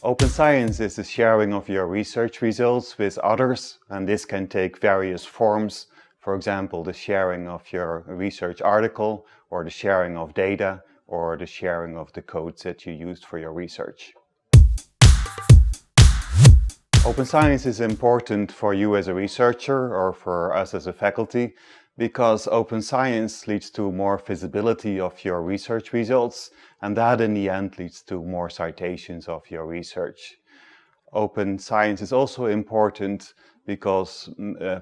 Open science is the sharing of your research results with others, and this can take various forms. For example, the sharing of your research article, or the sharing of data, or the sharing of the codes that you used for your research. Open science is important for you as a researcher or for us as a faculty because open science leads to more visibility of your research results, and that in the end leads to more citations of your research. Open science is also important because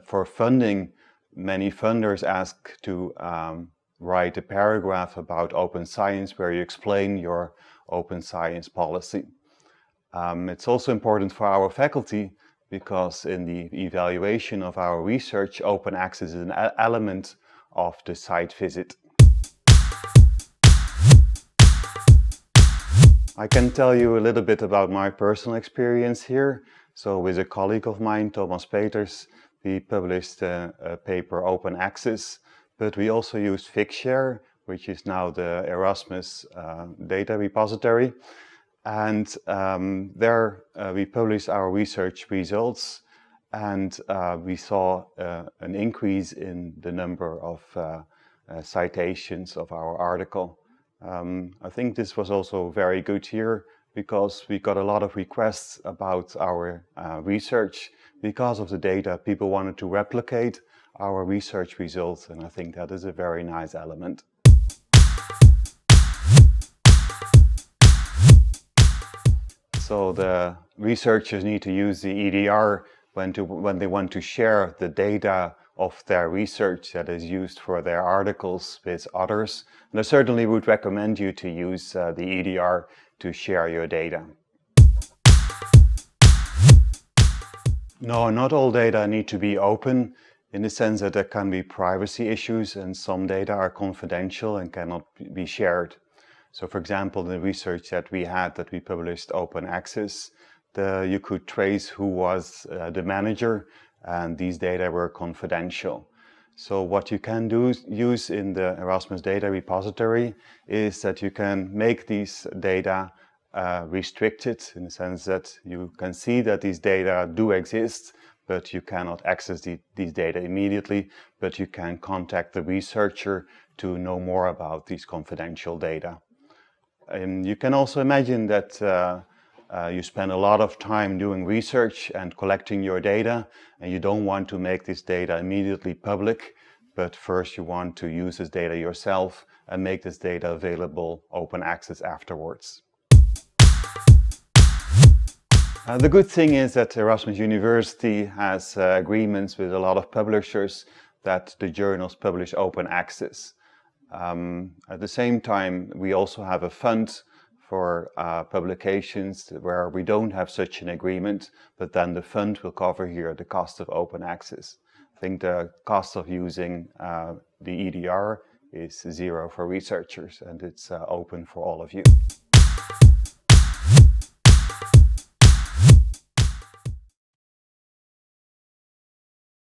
for funding, many funders ask to write a paragraph about open science where you explain your open science policy. It's also important for our faculty because in the evaluation of our research, open access is an element of the site visit. I can tell you a little bit about my personal experience here. So with a colleague of mine, Thomas Peters, we published a paper Open Access, but we also used Figshare, which is now the Erasmus Data Repository. And there we published our research results, and we saw an increase in the number of citations of our article. I think this was also very good here because we got a lot of requests about our research because of the data. People wanted to replicate our research results, and I think that is a very nice element. So the researchers need to use the EDR when they want to share the data of their research that is used for their articles with others. And I certainly would recommend you to use the EDR to share your data. No, not all data need to be open in the sense that there can be privacy issues and some data are confidential and cannot be shared. So for example, the research that we published Open Access, you could trace who was the manager, and these data were confidential. So what you can use in the Erasmus Data Repository is that you can make these data restricted in the sense that you can see that these data do exist, but you cannot access these data immediately, but you can contact the researcher to know more about these confidential data. You can also imagine that you spend a lot of time doing research and collecting your data, and you don't want to make this data immediately public, but first you want to use this data yourself and make this data available open access afterwards. The good thing is that Erasmus University has agreements with a lot of publishers that the journals publish open access. At the same time, we also have a fund for publications where we don't have such an agreement, but then the fund will cover here the cost of open access. I think the cost of using the EDR is 0 for researchers, and it's open for all of you.